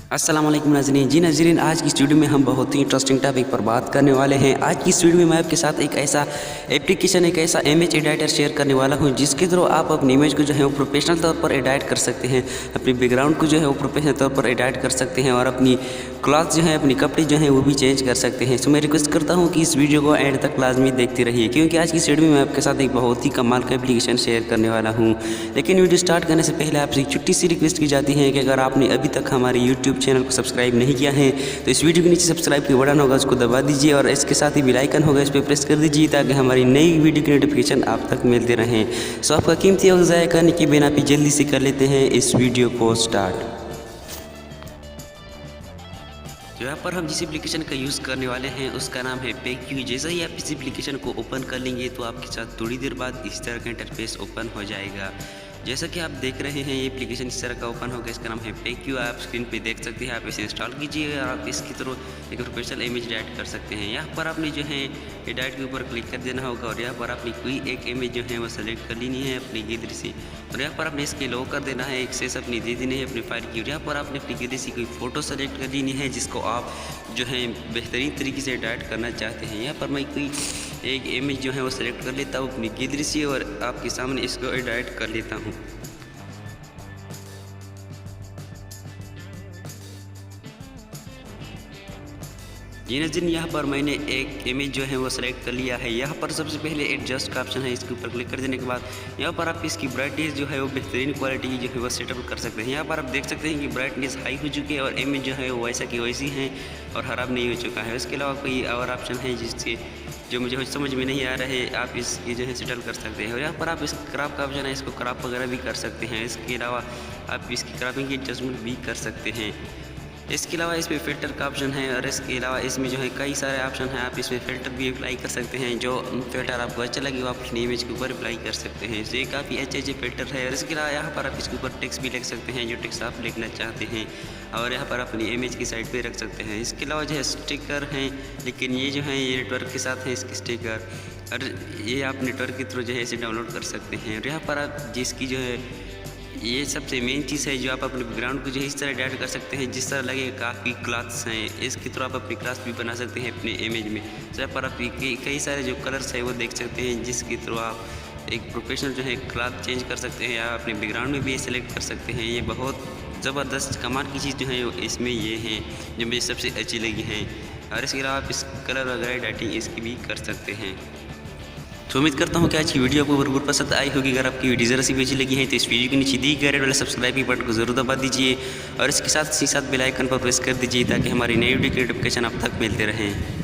अस्सलाम वालेकुम नाज़रीन। जी नाज़रीन, आज की इस वीडियो में हम बहुत ही इंटरेस्टिंग टॉपिक पर बात करने वाले हैं। आज की इस वीडियो में मैं आपके साथ एक ऐसा एप्लीकेशन, एक ऐसा इमेज एडिटर शेयर करने वाला हूं जिसके थ्रू आप अपनी इमेज को जो है वो प्रोफेशनल तौर पर एडिट कर सकते हैं, अपनी बैकग्राउंड को जो है वो प्रोफेशनल तौर पर एडिट कर सकते हैं और अपनी क्लॉथ जो है, अपनी कपड़े जो हैं वो भी चेंज कर सकते हैं। तो मैं रिक्वेस्ट करता हूँ कि इस वीडियो को एंड तक लाजमी देखते रहिए, क्योंकि आज की इस वीडियो में मैं आपके साथ एक बहुत ही कमाल का एप्लीकेशन शेयर करने वाला हूँ। लेकिन वीडियो स्टार्ट करने से पहले आपसे एक छोटी सी रिक्वेस्ट की जाती है कि अगर आपने अभी तक हमारे यूट्यूब चैनल को सब्सक्राइब नहीं किया है तो इस वीडियो के नीचे सब्सक्राइब के बटन होगा, उसको दबा दीजिए और इसके साथ ही बेल आइकन होगा, इस पर प्रेस कर दीजिए ताकि हमारी नई वीडियो की नोटिफिकेशन आप तक मिलते रहें। सो आपका कीमती वक्त ज़ाया करने के बिना भी जल्दी से कर लेते हैं इस वीडियो को स्टार्ट। तो यहाँ पर हम जिस एप्लीकेशन का यूज़ करने वाले हैं उसका नाम है पेक्यू। जैसे ही आप इस एप्लीकेशन को ओपन कर लेंगे तो आपके साथ थोड़ी देर बाद इस तरह का इंटरफेस ओपन हो जाएगा। जैसा कि आप देख रहे हैं ये एप्लीकेशन इस तरह का ओपन होगा। इसका नाम है पेक्यू। आप स्क्रीन पे देख सकते हैं, आप इसे इंस्टॉल कीजिए और आप इसकी थ्रू एक प्रोफेशनल इमेज एडिट कर सकते हैं। यहाँ पर आपने जो है एडिट के ऊपर क्लिक कर देना होगा और यहाँ पर आपने कोई एक इमेज जो है वो सेलेक्ट कर लेनी है अपनी गैलरी से और यहाँ पर आपने इसके लो कर देना है, एक्सेस अपनी दे देनी है अपनी फाइल की और यहाँ पर आपने अपनी गैलरी से कोई फ़ोटो सेलेक्ट कर लेनी है जिसको आप जो है बेहतरीन तरीके से एडिट करना चाहते हैं। यहाँ पर मैं कोई एक इमेज जो है वो सेलेक्ट कर लेता हूँ अपनी गैलरी से और आपके सामने इसको एडिट कर लेता हूँ। जी नाज़रीन, यहाँ पर मैंने एक इमेज जो है वो सेलेक्ट कर लिया है। यहाँ पर सबसे पहले एडजस्ट का ऑप्शन है, इसके ऊपर क्लिक कर देने के बाद यहाँ पर आप इसकी ब्राइटनेस जो है वो बेहतरीन क्वालिटी की जो है वो सेटअप कर सकते हैं। यहाँ पर आप देख सकते हैं कि ब्राइटनेस हाई हो चुकी है और इमेज जो है वो वैसा की वैसी है और ख़राब नहीं हो चुका है। इसके अलावा कोई और ऑप्शन है जिससे जो मुझे समझ में नहीं आ रहा है, आप इसकी जो है सेटल कर सकते हैं और यहाँ पर आप इस क्रॉप का ऑप्शन है, इसको क्रॉप वगैरह भी कर सकते हैं। इसके अलावा आप इसकी क्रॉपिंग की एडजस्टमेंट भी कर सकते हैं। इसके अलावा इसमें फ़िल्टर का ऑप्शन है और इसके अलावा इसमें जो है कई सारे ऑप्शन हैं। आप इसमें फ़िल्टर भी अप्लाई कर सकते हैं, जो फ़िल्टर आपको अच्छा लगे वो आप अपनी इमेज के ऊपर अप्लाई कर सकते हैं। तो ये काफ़ी अच्छे फ़िल्टर है और इसके अलावा यहाँ पर आप इसके ऊपर टेक्स्ट भी लिख सकते हैं, जो टेक्स्ट आप लिखना चाहते हैं और यहाँ पर अपनी इमेज की साइड पर रख सकते हैं। इसके अलावा जो है स्टिकर हैं, लेकिन ये जो है ये नेटवर्क के साथ है इसके स्टिकर और ये आप नेटवर्क के थ्रू जो है इसे डाउनलोड कर सकते हैं। और यहाँ पर आप जिसकी जो है ये सबसे मेन चीज़ है, जो आप अपने बैकग्राउंड को जो है इस तरह एडिट कर सकते हैं जिस तरह लगे काफ़ी क्लॉथ्स हैं, इसके थ्रू आप अपनी क्लॉथ भी बना सकते हैं अपने इमेज में। तो यहाँ पर आप कई सारे जो कलर्स है वो देख सकते हैं जिसके थ्रू आप एक प्रोफेशनल जो है क्लॉथ चेंज कर सकते हैं या अपने बैकग्राउंड में भी ये सेलेक्ट कर सकते हैं। ये बहुत ज़बरदस्त कमाल की चीज़ जो है इसमें ये हैं जो मुझे सबसे अच्छी लगी हैं और इसके अलावा आप इस कलर वगैरह एडिटिंग इसकी भी कर सकते हैं। तो उम्मीद करता हूँ कि आज की वीडियो आपको भरपूर पसंद आई होगी। अगर आपकी वीडियो ज़रा सी भी अच्छी लगी है तो इस वीडियो के नीचे दी गई रेड वाले सब्सक्राइब के बटन को जरूर दबा दीजिए और इसके साथ बेल आइकन पर प्रेस कर दीजिए ताकि हमारी नई वीडियो की नोटिफिकेशन आप तक मिलते रहें।